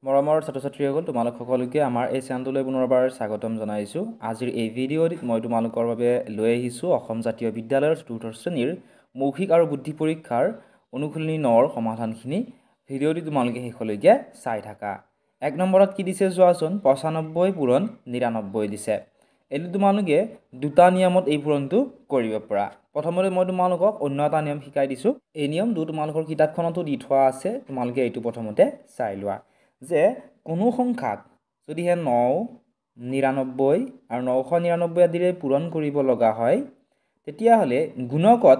মৰমৰ ছাত্ৰ-ছাত্ৰীসকল তোমালোক সকলোকে আমাৰ এই চেনেলটোলৈ পুনৰবাৰ স্বাগতম জনাইছোঁ। আজিৰ এই ভিডিঅ'ত মই তোমালোকৰ বাবে লৈ আহিছোঁ অসম জাতীয় বিদ্যালয়ৰ চতুৰ্থ শ্ৰেণীৰ মৌখিক আৰু বুদ্ধি পৰীক্ষাৰ অনুশীলনী 9ৰ সমাধানখিনি। ভিডিঅ'টি তোমালোকে শেষলৈকে চাই থাকা। 1 নম্বৰত কি দিছে চোৱাচোন, 95 পূৰণ 99 দিছে। এইটো তোমালোকে দুটা নিয়মত এই পূৰণটো কৰিব পৰা। প্ৰথমতে মই তোমালোকক অন্য এটা নিয়ম শিকাই দিছোঁ। এই নিয়মটো তোমালোকৰ কিতাপখনতো দি থোৱা আছে, তোমালোকে এইটো প্ৰথমতে চাই লোৱা। যে কোনো সংখ্যাক যদিহে 9, 99 আৰু 999 আদিৰে পূৰণ কৰিব লগা হয়, তেতিয়াহ'লে গুণকত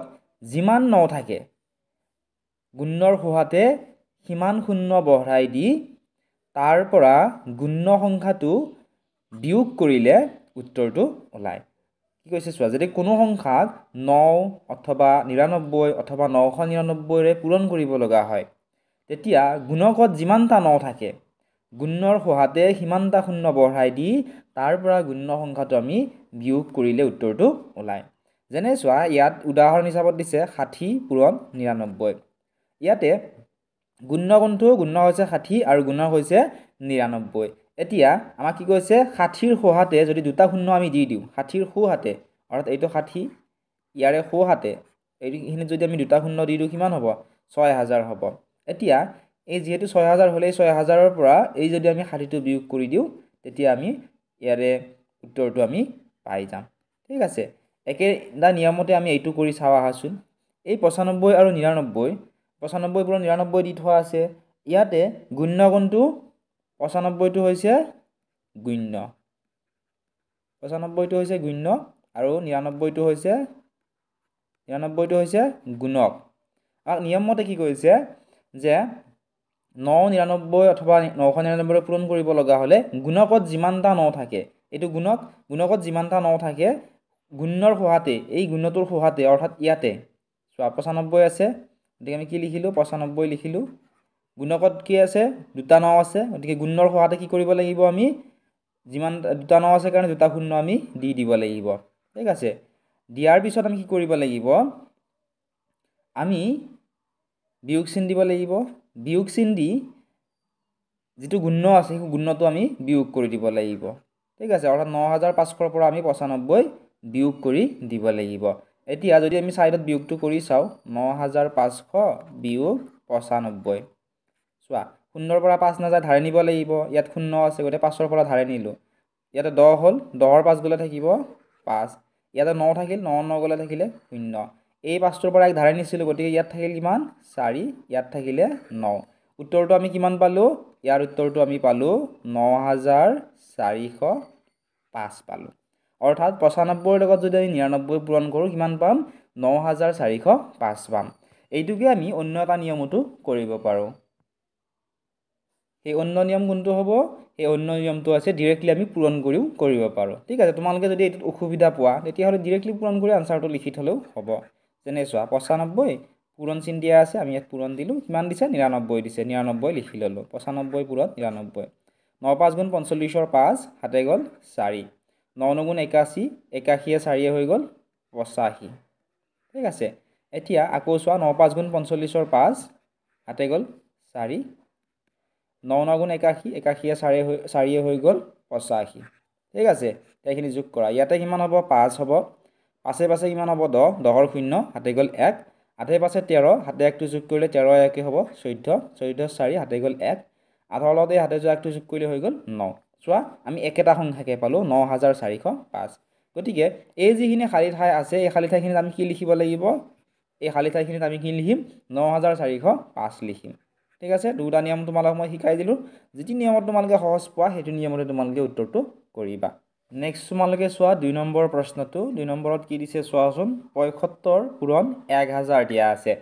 যিমান 9 থাকে গুণৰ সহাতে সিমান শূন্য বঢ়াই দি তাৰ পৰা গুণ সংখ্যাটো বিয়োগ কৰিলে উত্তৰটো ওলায়। কি কৈছে চোৱা, যদি কোনো সংখ্যাক 9 অথবা 99 অথবা 999ৰে পূৰণ কৰিব লগা হয়, তেতিয়া গুণকত যিমানটা 9 থাকে গুণৰ সহাতে সিমানটা শূন্য বঢ়াই দি তাৰ পৰা গুণ সংখ্যাটো আমি বিয়োগ কৰিলে উত্তৰটো ওলায়। যেনে চোৱা, ইয়াত উদাহৰণ হিচাপত দিছে 60 পূৰণ 99। ইয়াতে গুণ হৈছে 60 আৰু গুণ হৈছে 99। এতিয়া আমাক কি কৈছে, 60ৰ সহাতে যদি দুটা শূন্য আমি দি দিওঁ, 60ৰ সহাতে অৰ্থাৎ এইটো 60, ইয়াৰে সহাতে এইখিনিত যদি আমি দুটা শূন্য দি দিওঁ কিমান হ'ব, 6000 হ'ব। এতিয়া এই যিহেতু 6000 হ'লে 6000ৰ পৰা এই যদি আমি 60টো বিয়োগ কৰি দিওঁ, তেতিয়া আমি ইয়াৰে উত্তৰটো আমি পাই যাম। ঠিক আছে, একেটা নিয়মতে আমি এইটো কৰি চাওঁ আহাচোন। এই 95 আৰু 99, 95 পূৰণ 99 দি থোৱা আছে। ইয়াতে গুণটো 95টো হৈছে গুণ্য, 95টো হৈছে গুণ্য আৰু 99টো হৈছে গুণক। আৰু নিয়মমতে কি কৈছে যে 999 অথবা 999 পূৰণ কৰিব লগা হ'লে গুণকত যিমানটা 9 থাকে, এইটো গুণকত যিমানটা 9 থাকে গুণৰ সহাতে, এই গুণটোৰ সহাতে অৰ্থাৎ ইয়াতে চোৱা 95 আছে, গতিকে আমি কি লিখিলোঁ, 95 লিখিলোঁ। গুণকত কি আছে, দুটা 9 আছে, গতিকে গুণৰ সহাতে কি কৰিব লাগিব, আমি যিমান দুটা 9 আছে কাৰণে দুটা শূন্য আমি দি দিব লাগিব। ঠিক আছে, দিয়াৰ পিছত আমি কি কৰিব লাগিব, আমি বিয়োগ চিন দিব লাগিব। বিয়োগ চিন দি যিটো গুণ আছে সেই গুণটো আমি বিয়োগ কৰি দিব লাগিব। ঠিক আছে, অৰ্থাৎ 9500ৰ পৰা আমি 95 বিয়োগ কৰি দিব লাগিব। এতিয়া যদি আমি ছাইডত বিয়োগটো কৰি চাওঁ, 9500 বিয়োগ 95, চোৱা 0ৰ পৰা 5 নাযায়, ধাৰে নিব লাগিব। ইয়াত 0 আছে, গতিকে 5ৰ পৰা ধাৰে নিলোঁ। ইয়াতে 10 হ'ল, 10ৰ 5 গ'লে থাকিব 5। ইয়াতে 9 থাকিল, 9 গ'লে থাকিলে 0। এই 5টোৰ পৰা এক ধাৰে নিছিলোঁ, গতিকে ইয়াত থাকিল কিমান, 4, ইয়াত থাকিলে 9। উত্তৰটো আমি কিমান পালোঁ, ইয়াৰ উত্তৰটো আমি পালোঁ 9405 পালোঁ। অৰ্থাৎ 95ৰ লগত যদি আমি 99 পূৰণ কৰোঁ কিমান পাম, 9405 পাম। এইটোকে আমি অন্য এটা নিয়মতো কৰিব পাৰোঁ। সেই অন্য নিয়ম কোনটো হ'ব, সেই অন্য নিয়মটো আছে ডিৰেক্টলি আমি পূৰণ কৰিও কৰিব পাৰোঁ। ঠিক আছে, তোমালোকে যদি এইটোত অসুবিধা পোৱা তেতিয়াহ'লে ডিৰেক্টলি পূৰণ কৰি আনচাৰটো লিখি থ'লেও হ'ব। যেনে চোৱা, 95 পূৰণ চিন দিয়া আছে, আমি ইয়াত পূৰণ দিলোঁ, কিমান দিছে, 99 দিছে, 99 লিখি ল'লোঁ। 95 পূৰণ 99, 9 5 গুণ 45ৰ 5, হাতে গ'ল 4, 9 9 গুণ 81, 81 4 হৈ গ'ল 85। ঠিক আছে, এতিয়া আকৌ চোৱা, 9 5 গুণ 45ৰ 5, হাতে গ'ল 4, 9 9 গুণ 81, 81 4 হৈ গ'ল 85। ঠিক আছে, এইখিনি যোগ কৰা, ইয়াতে কিমান হ'ব, 5 হ'ব, 5 5 কিমান হ'ব, 10, 10ৰ 0, হাতে গ'ল 1, 8 5 13, হাতে 1টো যোগ কৰিলে 13 1 হ'ব 14, 14 4, হাতে গ'ল 1, 8ৰ লগত এই হাতে যোৱা 1টো যোগ কৰিলে হৈ গ'ল 9। চোৱা, আমি একেটা সংখ্যাকে পালোঁ 9405। গতিকে এই যিখিনি খালী ঠাই আছে, এই খালী ঠাইখিনিত আমি কি লিখিব লাগিব, এই খালী ঠাইখিনিত আমি কি লিখিম, 9405 লিখিম। ঠিক আছে, দুটা নিয়ম তোমালোকক মই শিকাই দিলোঁ। যিটো নিয়মত তোমালোকে সহজ পোৱা সেইটো নিয়মতে তোমালোকে উত্তৰটো কৰিবা। নেক্সট তোমালোকে চোৱা 2 নম্বৰ প্ৰশ্নটো। 2 নম্বৰত কি দিছে চোৱাচোন, 75 পূৰণ 1000 দিয়া আছে।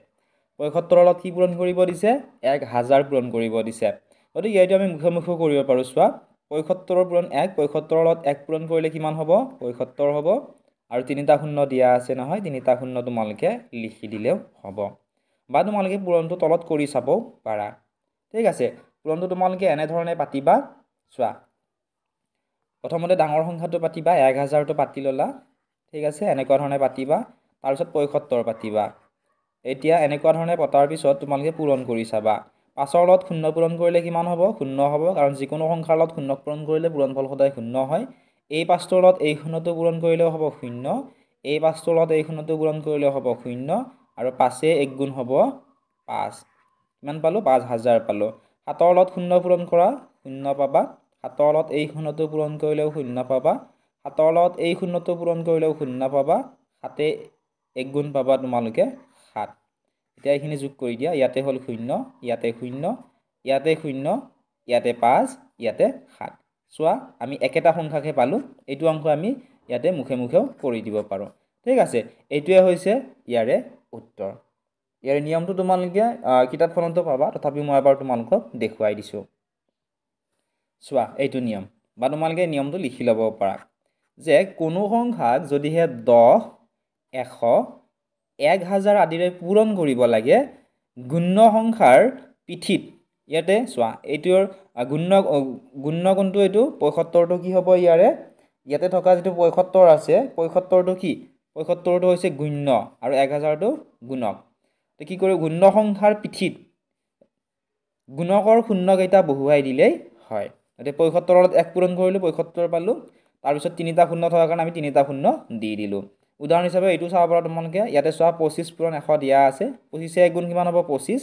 75ৰ লগত কি পূৰণ কৰিব দিছে, 1000 পূৰণ কৰিব দিছে। গতিকে এইটো আমি মুখে মুখে কৰিব পাৰোঁ। চোৱা, 75ৰ পূৰণ 1, 75ৰ লগত 1 পূৰণ কৰিলে কিমান হ'ব, 75 হ'ব। আৰু তিনিটা শূন্য দিয়া আছে নহয়, তিনিটা শূন্য তোমালোকে লিখি দিলেও হ'ব, বা তোমালোকে পূৰণটো তলত কৰি চাবও পাৰা। ঠিক আছে, পূৰণটো তোমালোকে এনেধৰণে পাতিবা। চোৱা, প্ৰথমতে ডাঙৰ সংখ্যাটো পাতিবা, 1000টো পাতি ল'লা। ঠিক আছে, এনেকুৱা ধৰণে পাতিবা, তাৰপিছত 75 পাতিবা। এতিয়া এনেকুৱা ধৰণে পতাৰ পিছত তোমালোকে পূৰণ কৰি চাবা। 5ৰ লগত 0 পূৰণ কৰিলে কিমান হ'ব 0 হ'ব কাৰণ যিকোনো সংখ্যাৰ লগত 0 পূৰণ কৰিলে পূৰণফল সদায় 0 হয় এই 5ৰ লগত এই 0টো পূৰণ কৰিলেও হ'ব 0 এই 5ৰ লগত এই 0টো পূৰণ কৰিলেও হ'ব 0 আৰু 5 1 গুণ হ'ব 5 কিমান পালো 5000 পালো 7ৰ লগত 0 পূৰণ কৰা 0 পাবা 7ৰ লগত এই 0টো পূৰণ কৰিলেও 0 পাবা 7ৰ লগত এই 0টো পূৰণ কৰিলেও 0 পাবা 7 1 গুণ পাবা তোমালোকে 7 এতিয়া এইখিনি যোগ কৰি দিয়া ইয়াতে হল 0 ইয়াতে 0 ইয়াতে 0 ইয়াতে 5 ইয়াতে 7 চোৱা আমি একেটা সংখ্যাকে পালো এইটো অংক আমি ইয়াতে মুখে মুখেও কৰি দিব পাৰো ঠিক আছে এইটোৱে হৈছে ইয়াৰে উত্তৰ ইয়াৰ নিয়মটো তোমালোকে কিতাপখনতো পাবা তথাপি মই এবাৰ তোমালোকক দেখুৱাই দিছো চোৱা এইটো নিয়ম বা তোমালোকে নিয়মটো লিখি ল'ব পাৰা যে কোনো সংখ্যাক যদিহে 10 100 1000 আদিৰে পূৰণ কৰিব লাগে গুণ্য সংখ্যাৰ পিঠিত ইয়াতে চোৱা এইটোৰ গুণ্য কোনটো এইটো 75টো কি হ'ব ইয়াৰে ইয়াতে থকা যেটো 75 আছে 75টো কি 75টো হৈছে গুণ্য আৰু 1000টো গুণক তো কি কৰো গুণ্য সংখ্যাৰ পিঠিত গুণকৰ শূন্য কেইটা বহুৱাই দিলেই হয় এতে 75ৰ লগত 1 পূৰণ কৰিলো 75 পালো তাৰ পিছত তিনিটা শূন্য থকাৰ কাৰণে আমি তিনিটা শূন্য দি দিলো উদাহৰণ হিচাপে এইটো চাব পাৰা তোমালোকে ইয়াতে চোৱা 25 পূৰণ 100 দিয়া আছে 25 এ গুণ কিমান হ'ব 25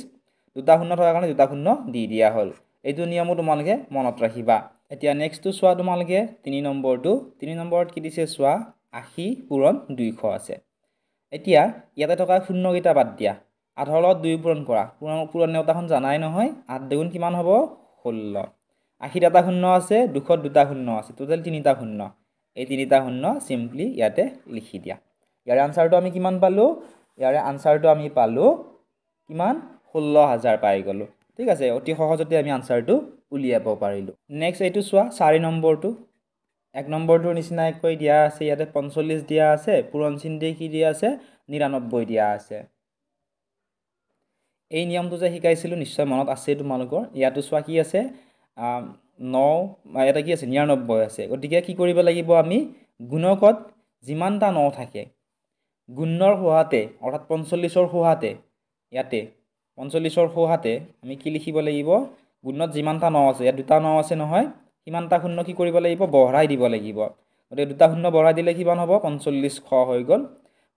দুটা শূন্য থকাৰ কাৰণে দুটা শূন্য দি দিয়া হল এইটো নিয়মো তোমালোকে মনত ৰাখিবা এতিয়া নেক্সটটো চোৱা তোমালোকে 3 নম্বৰটো 3 নম্বৰত কি দিছে চোৱা 80 পূৰণ 200 আছে এতিয়া ইয়াতে থকা শূন্য কেইটা বাদ দিয়া 8ৰ লগত 2 পূৰণ কৰা পূৰণ নেওতাখন জানাই নহয় 8 দুগুণ কিমান হ'ব 16 80 এটা শূন্য আছে 200 দুটা শূন্য আছে টোটাল তিনিটা শূন্য এই তিনিটা শূন্য সিম্পলি ইয়াতে লিখি দিয়া ইয়াৰ আনসাৰটো আমি কিমান পালো ইয়াৰ আনসাৰটো আমি পালো কিমান 16000 পাই গলো ঠিক আছে অতি সহজতে আমি আনসাৰটো উলিয়াব পাৰিলো নেক্সট এইটো চোৱা 4 নম্বৰটো 1 নম্বৰটোৰ নিচিনা একৈ দিয়া আছে ইয়াতে 45 দিয়া আছে পূৰণ চিহ্ন দি কি দিয়া আছে 99 দিয়া আছে এই নিয়মটো যে শিকাইছিলো নিশ্চয় মনত আছে তোমালোকৰ ইয়াতো চোৱা কি আছে 9 এটা কি আছে 99 আছে গতিকে কি কৰিব লাগিব আমি গুণকত যিমানটা 9 থাকে গুণৰ সহাতে অৰ্থাৎ 45ৰ সহাতে ইয়াতে 45ৰ সহাতে আমি কি লিখিব লাগিব গুণত যিমানটা 9 আছে ইয়াত দুটা 9 আছে নহয় কিমানটা শূন্য কি কৰিব লাগিব বঢ়াই দিব লাগিব গতিকে দুটা শূন্য বঢ়াই দিলে কিমান হ'ব 45 খ হৈ গল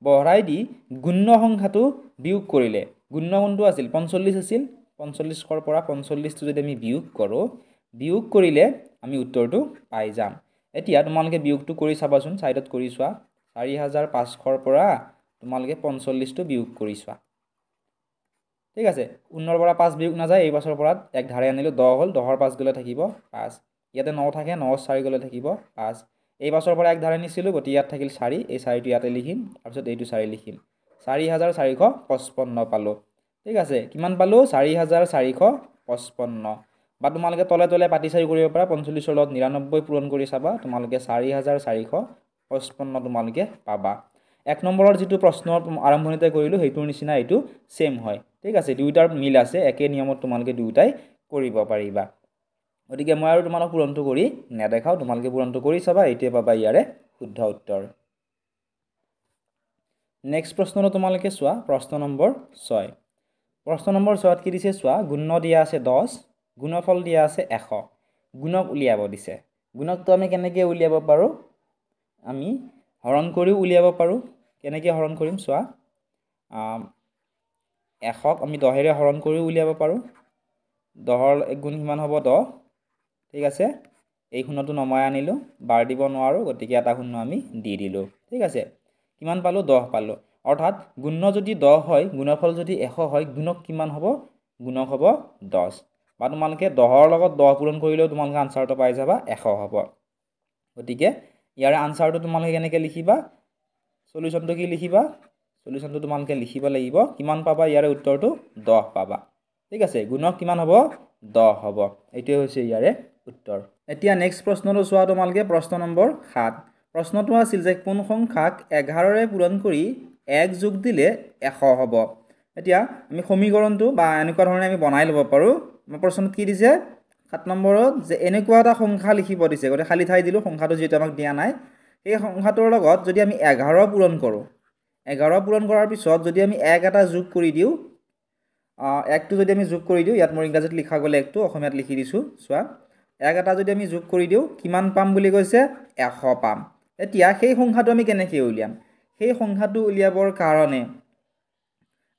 বঢ়াই দি গুণ্য সংখ্যাটো বিয়োগ কৰিলে গুণ্য কোনটো আছিল 45 আছিল 45 ৰ পৰা 45 টো যদি আমি বিয়োগ কৰিলে আমি উত্তৰটো পাই যাম এতিয়া তোমালোকে বিয়োগটো কৰি চাবাচোন সাইডত কৰি চোৱা 4500 ৰ পৰা তোমালোকে 45 টো বিয়োগ কৰি চোৱা ঠিক আছে 19 ৰ পৰা 5 বিয়োগ না যায় এই পাছৰ পৰা এক ধাৰে আনিলো 10 হল 10 ৰ 5 গলে থাকিব 5 ইয়াতে 9 থাকে 9 4 গলে থাকিব 5 এই পাছৰ পৰা এক ধাৰে নিছিলো গতি ইয়াত থাকিল 4 এই 4 টো ইয়াতে লিখিম তাৰপিছত এইটো 4 লিখিম 4455 পালো ঠিক আছে কিমান পালো 4455 বা তোমালোকে তলে তলে পাতি চাৰি কৰিব পাৰা 45 ৰ লগত 99 পূৰণ কৰি চাবা তোমালোকে 4455 তোমালোকে পাবা 1 নম্বৰৰ যেটো প্ৰশ্ন আৰম্ভণিতে কৰিলো হেতুৰ নিচিনা এটো সেম হয় ঠিক আছে দুইটাৰ মিল আছে একে নিয়মত তোমালোকে দুইটাই কৰিব পাৰিবা গতিকে মই আৰু তোমালোক পূৰণটো কৰি নেদেখাও তোমালোকে পূৰণটো কৰি চাবা এইটোৱে পাবা ইয়াৰে শুদ্ধ উত্তৰ নেক্সট প্ৰশ্নটো তোমালোকে চোৱা প্ৰশ্ন নম্বৰ 6 প্ৰশ্ন নম্বৰ 6ত কি দিছে চোৱা গুণ্য দিয়া আছে 10 গুণফল দিয়া আছে 100 গুণক উলিয়াব দিছে গুণকটো আমি কেনেকৈ উলিয়াব পাৰো আমি হৰণ কৰি উলিয়াব পাৰো কেনেকৈ হৰণ কৰিম চোৱা 100ক আমি 10 ৰে হৰণ কৰি উলিয়াব পাৰো 10ৰ 1 গুণ কিমান হ'ব 10 ঠিক আছে এই শূন্যটো নমাই আনিলো বাৰ দিব নোৱাৰো গতিকে এটা শূন্য আমি দি দিলো ঠিক আছে কিমান পালো 10 পালো অৰ্থাৎ গুণ্য যদি 10 হয় গুণফল যদি 100 হয় গুণক কিমান হ'ব গুণক হ'ব 10 বা তোমালোকে 10ৰ লগত 10 পূৰণ কৰিলেও তোমালোকে আনসাৰটো পাই যাবা 100 হ'ব গতিকে ইয়াৰ আনসাৰটো তোমালোকে কেনেকৈ লিখিবা সলিউশনটো কি লিখিবা সলিউশনটো তোমালোকে লিখিব লাগিব কিমান পাবা ইয়াৰে উত্তৰটো 10 পাবা ঠিক আছে গুণক কিমান হ'ব 10 হ'ব এইটোৱে হৈছে ইয়াৰে উত্তৰ এতিয়া নেক্সট প্ৰশ্নটো চোৱা তোমালোকে প্ৰশ্ন নম্বৰ 7 প্ৰশ্নটো আছিল যে কোন সংখ্যাক 11 ৰে পূৰণ কৰি 1 যোগ দিলে 100 হ'ব এতিয়া আমি সমীকৰণটো বা এনেকুৱা ধৰণে আমি বনাই ল'ব পাৰো প্ৰশ্নত কি দিছে 7 নম্বৰত যে এনেকুৱা এটা সংখ্যা লিখিব দিছে গতে খালি ঠাই দিলো সংখ্যাটো যেটা আমাক দিয়া নাই এই সংখ্যাটোৰ লগত যদি আমি 11 পূৰণ কৰো 11 পূৰণ কৰাৰ পিছত যদি আমি 1 এটা যোগ কৰি দিও একটো যদি আমি যোগ কৰি দিওঁ, ইয়াত মোৰ ইংৰাজীত লিখা গ'লে একটো, অসমীয়াত লিখি দিছোঁ চোৱা। এক এটা যদি আমি যোগ কৰি দিওঁ কিমান পাম বুলি কৈছে? 100 পাম। এতিয়া সেই সংখ্যাটো আমি কেনেকৈ উলিয়াম? সেই সংখ্যাটো উলিয়াবৰ কাৰণে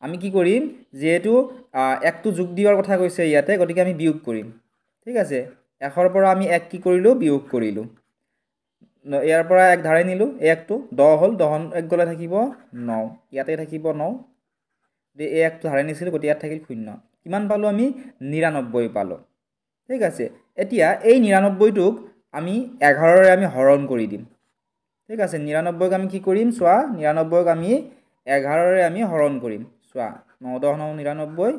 আমি কি কৰিম? যিহেতু একটো যোগ দিয়াৰ কথা কৈছে ইয়াতে, গতিকে আমি বিয়োগ কৰিম। ঠিক আছে, 100ৰ পৰা আমি 1 কি কৰিলোঁ? বিয়োগ কৰিলোঁ। ইয়াৰ পৰা 1 ধাৰে নিলোঁ, একটো 10 হ'ল, 10 1 গ'লে থাকিব 9, ইয়াতে থাকিব 9। এই একটো ধাৰে নিছিলোঁ, গতিকে ইয়াত থাকিল 0। কিমান পালোঁ আমি? 99 পালোঁ। ঠিক আছে, এতিয়া এই 99টোক আমি 11ৰে আমি হৰণ কৰি দিম। ঠিক আছে, 99ক আমি কি কৰিম? চোৱা, 99ক আমি 11ৰে আমি হৰণ কৰিম। চোৱা, 9 10 9 99,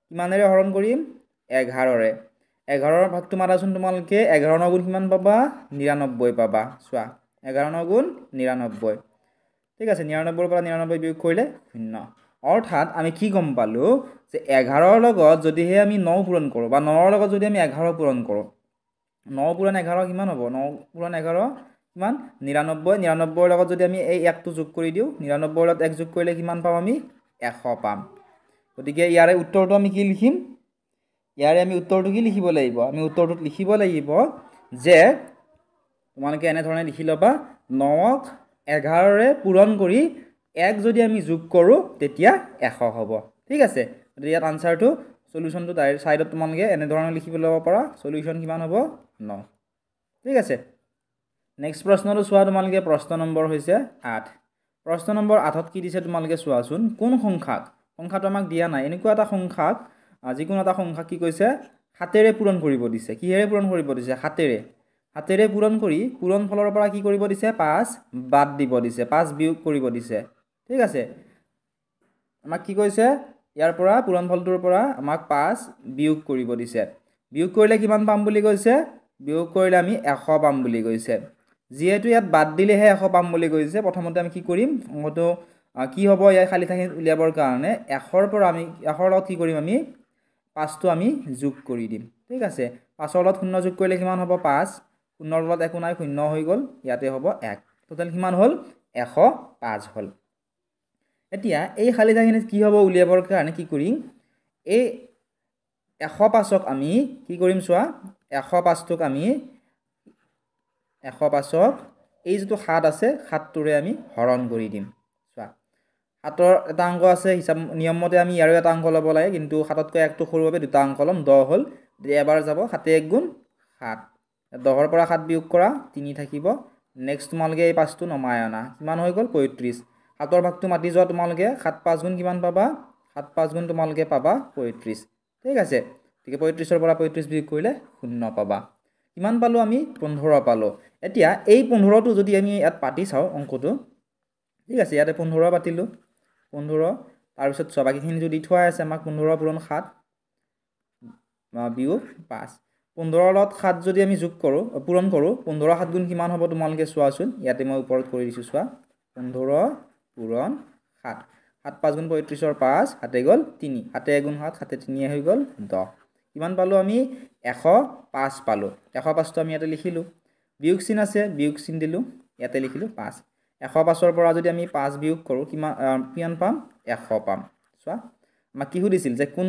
কিমানেৰে হৰণ কৰিম? 11ৰে। 11ৰ ভাগটো মাৰাচোন তোমালোকে, 11 9 গুণ কিমান পাবা? 99 পাবা। চোৱা, 11 9 গুণ 99। ঠিক আছে, 99ৰ পৰা 99 বিয়োগ কৰিলে 0। অৰ্থাৎ আমি কি গম পালোঁ? যে 11ৰ লগত যদিহে আমি 9 পূৰণ কৰোঁ, বা 9ৰ লগত যদি আমি 11 পূৰণ কৰোঁ, 9 পূৰণ 11 কিমান হ'ব? 9 পূৰণ 11 কিমান? 99। 99ৰ লগত যদি আমি এই 1টো যোগ কৰি দিওঁ, 99ৰ লগত 1 যোগ কৰিলে কিমান পাম আমি? 100 পাম। গতিকে ইয়াৰে উত্তৰটো আমি কি লিখিম? ইয়াৰে আমি উত্তৰটো কি লিখিব লাগিব? আমি উত্তৰটোত লিখিব লাগিব যে, তোমালোকে এনেধৰণে লিখি ল'বা, 9ক 11ৰে পূৰণ কৰি 1 যদি আমি যোগ কৰোঁ তেতিয়া 100 হ'ব। ঠিক আছে, গতিকে ইয়াত আনচাৰটো, সলিউশ্যনটো ছাইডত তোমালোকে এনেধৰণে লিখিব ল'ব পাৰা। সলিউশ্যন কিমান হ'ব? 9। ঠিক আছে, নেক্সট প্ৰশ্নটো চোৱা তোমালোকে। প্ৰশ্ন নম্বৰ হৈছে 8। প্ৰশ্ন নম্বৰ 8ত কি দিছে তোমালোকে চোৱাচোন। কোন সংখ্যাটো আমাক দিয়া নাই, এনেকুৱা এটা সংখ্যাক, যিকোনো এটা সংখ্যাক কি কৈছে? 7ৰে পূৰণ কৰিব দিছে। কিহেৰে পূৰণ কৰিব দিছে? 7ৰে। 7ৰে পূৰণ কৰি পূৰণ ফলৰ পৰা কি কৰিব দিছে? 5 বাদ দিব দিছে, 5 বিয়োগ কৰিব দিছে। ঠিক আছে, আমাক কি কৈছে? ইয়াৰ পৰা পূৰণ ফলটোৰ পৰা আমাক 5 বিয়োগ কৰিব দিছে। বিয়োগ কৰিলে কিমান পাম বুলি কৈছে? বিয়োগ কৰিলে আমি 100 পাম বুলি কৈছে। যিহেতু ইয়াত বাদ দিলেহে 100 পাম বুলি কৈছে, প্ৰথমতে আমি কি কৰিম? অংকটো কি হ'ব? ইয়াৰ খালী ঠাই উলিয়াবৰ কাৰণে 100ৰ পৰা আমি 100ৰ লগত কি কৰিম? আমি 5টো আমি যোগ কৰি দিম। ঠিক আছে, 5ৰ লগত 0 যোগ কৰিলে কিমান হ'ব? 5। 0ৰ লগত একো নাই, 0 হৈ গ'ল, ইয়াতে হ'ব 1। টোটেল কিমান হ'ল? 105 হ'ল। এতিয়া এই খালী ঠাইখিনিত কি হ'ব? উলিয়াবৰ কাৰণে কি কৰিম? এই 105ক আমি কি কৰিম? চোৱা, 105টোক আমি 105ক এই যিটো 7 আছে, 7টোৰে আমি হৰণ কৰি দিম। চোৱা, 7ৰ এটা অংক আছে, হিচাপ নিয়ম মতে আমি ইয়াৰো এটা অংক ল'ব লাগে, কিন্তু 7তকৈ 1টো সৰুৰ বাবে দুটা অংক ল'ম। 10 হ'ল, এবাৰ যাব, 7 1 গুণ 7। 10ৰ পৰা 7 বিয়োগ কৰা, 3 থাকিব। নেক্সট তোমালোকে এই 5টো নমাই অনা, কিমান হৈ গ'ল? 35। 7ৰ ভাগটো মাতি যোৱা তোমালোকে, 7 5 গুণ কিমান পাবা? 7 5 গুণ তোমালোকে পাবা 35। ঠিক আছে, গতিকে 35ৰ পৰা 35 বিয়োগ কৰিলে 0 পাবা। কিমান পালোঁ আমি? 15 পালোঁ। এতিয়া এই 15টো যদি আমি ইয়াত পাতি চাওঁ অংকটো, ঠিক আছে, ইয়াতে 15 পাতিলোঁ, 15। তাৰপিছত চোৱা, বাকীখিনি যদি থোৱা আছে আমাক, 15 পূৰণ 7 বিয়োগ 5। 15ৰ লগত 7 যদি আমি যোগ কৰোঁ, পূৰণ কৰোঁ, 15 7 গুণ কিমান হ'ব তোমালোকে চোৱাচোন। ইয়াতে মই ওপৰত কৰি দিছোঁ, চোৱা, 15 পূৰণ 7। 7 5 গুণ 35ৰ 5, 7 গ'ল 3। 7 1 গুণ 7, 7 3 হৈ গ'ল 10। কিমান পালোঁ আমি? 105 পালোঁ। 105টো আমি ইয়াতে লিখিলোঁ। বিয়োগ চিন আছে, বিয়োগ চিন দিলোঁ, ইয়াতে লিখিলোঁ 5। 105ৰ পৰা যদি আমি 5 বিয়োগ কৰোঁ, কিমান পাম? 100 পাম। চোৱা, আমাক কি সুধিছিল? যে কোন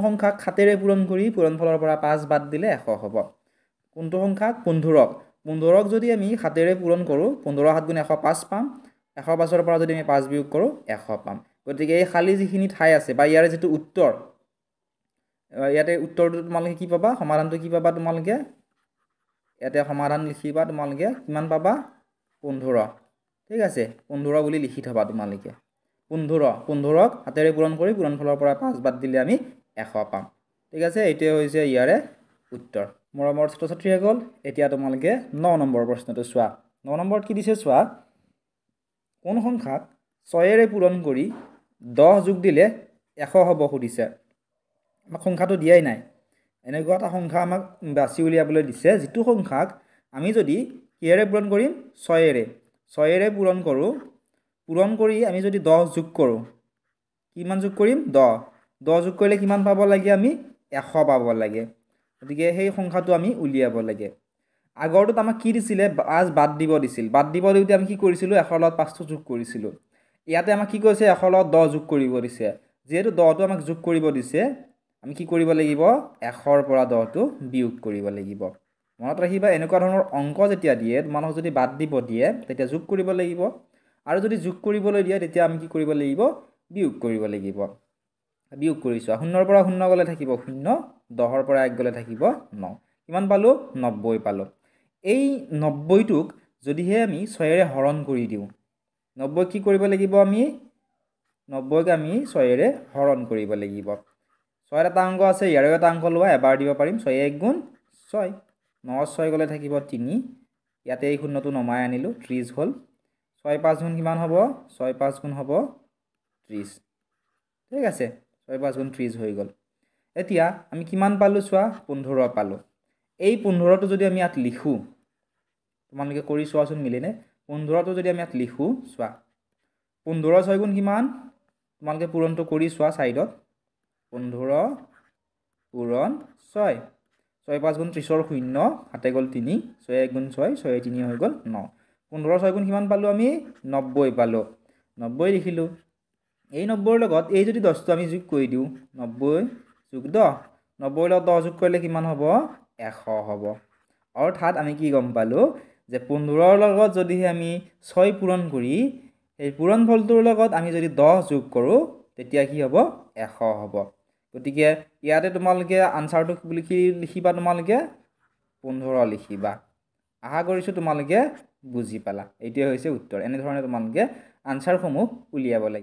সংখ্যাক 7ৰে পূৰণ কৰি পূৰণ ফলৰ পৰা 5 বাদ দিলে 100 হ'ব? কোনটো সংখ্যাক? 15ক। 15ক যদি আমি 7ৰে পূৰণ কৰোঁ, 15 7 গুণ 105 পাম। 105ৰ পৰা যদি আমি 5 বিয়োগ কৰোঁ, 100 পাম। গতিকে এই খালী যিখিনি ঠাই আছে, বা ইয়াৰে যিটো উত্তৰ, ইয়াতে উত্তৰটো তোমালোকে কি পাবা? সমাধানটো কি পাবা তোমালোকে? ইয়াতে সমাধান লিখিবা তোমালোকে, কিমান পাবা? 15। ঠিক আছে, 15 বুলি লিখি থবা তোমালোকে। 15ক 7ৰে পূৰণ কৰি পূৰণ ফলৰ পৰা 5 বাদ দিলে আমি 100 পাম। ঠিক আছে, এইটোৱে হৈছে ইয়াৰে উত্তৰ। মৰমৰ ছাত্ৰ ছাত্ৰীসকল, এতিয়া তোমালোকে 9 নম্বৰ প্ৰশ্নটো চোৱা। 9 নম্বৰত কি দিছে চোৱা, কোন সংখ্যাক 6ৰে পূৰণ কৰি 10 যোগ দিলে 100 হ'ব সুধিছে। আমাক সংখ্যাটো দিয়াই নাই, এনেকুৱা এটা সংখ্যা আমাক বাছি উলিয়াবলৈ দিছে, যিটো সংখ্যাক আমি যদি কিহেৰে পূৰণ কৰিম? 6ৰে পূৰণ কৰোঁ, পূৰণ কৰি আমি যদি 10 যোগ কৰোঁ, কিমান যোগ কৰিম? 10 যোগ কৰিলে কিমান পাব লাগে? আমি 100 পাব লাগে। গতিকে সেই সংখ্যাটো আমি উলিয়াব লাগে। আগৰটোত আমাক কি দিছিলে? 5 বাদ দিব দিছিল। বাদ দিব দিওঁতে আমি কি কৰিছিলোঁ? 100ৰ লগত 5টো যোগ কৰিছিলোঁ। ইয়াতে আমাক কি কৈছে? 100ৰ লগত 10 যোগ কৰিব দিছে। যেহেতু 10টো আমাক যোগ কৰিব দিছে আমি কি কৰিব লাগিব 100ৰ পৰা 10টো বিয়োগ কৰিব লাগিব মনত ৰাখিবা এনেকুৱা ধৰণৰ অংক যেতিয়া দিয়ে তোমালোকক যদি বাদ দিব দিয়ে তেতিয়া যোগ কৰিব লাগিব আৰু যদি যোগ কৰিবলৈ দিয়ে তেতিয়া আমি কি কৰিব লাগিব বিয়োগ কৰিব লাগিব বিয়োগ কৰিছো 0ৰ পৰা 0 গলে থাকিব 0 10ৰ পৰা 1 গলে থাকিব 9 কিমান পালো 90 পালো এই 90টোক যদিহে আমি 6ৰে হৰণ কৰি দিও 90 কি কৰিব লাগিব আমি 90ক আমি 6ৰে হৰণ কৰিব লাগিব 6ৰ এটা অংক আছে ইয়াৰে এটা অংক লোৱা এবাৰ দিব পাৰিম 6 1 গুণ 6 9 6 গলে থাকিব 3 ইয়াতে এই শূন্যটো নমাই আনিলো 30 হল 6 5 গুণ কিমান হ'ব 6 5 গুণ হ'ব 30 ঠিক আছে 6 5 গুণ 30 হৈ গল এতিয়া আমি কিমান পালো চোৱা 15 পালো এই 15টো যদি আমি ইয়াত লিখো তোমালোকে কৰি চোৱাচোন মিলেনে 15টো যদি আমি ইয়াত লিখো চোৱা 15 6 গুণ কিমান তোমালোকে পূৰণটো কৰি চোৱা সাইডত 15 পূৰণ 6 6 5 গুণ 30ৰ 0 হাতে গল 3 6 1 গুণ 6 6 3 হৈ গল 9 15 6 গুণ কিমান পালো আমি 90 পালো 90 লিখিলো এই 90ৰ লগত এই যদি 10টো আমি যোগ কৰি দিও 90 যোগ 10 90ৰ লগত 10 যোগ কৰিলে কিমান হ'ব 100 হ'ব অৰ্থাৎ আমি কি গম পালো যে 15ৰ লগত যদি আমি 6 পূৰণ কৰি এই পূৰণ ফলটোৰ লগত আমি যদি 10 যোগ কৰো তেতিয়া কি হ'ব 100 হ'ব গতিকে ইয়াতে তোমালোকে আনসাৰটো লিখিবা তোমালোকে 15 লিখিবা আশা কৰিছো তোমালোকে বুজি পালা এইটোৱে হৈছে উত্তৰ এনে ধৰণে তোমালোকে আনসাৰসমূহ উলিয়াব লাগিব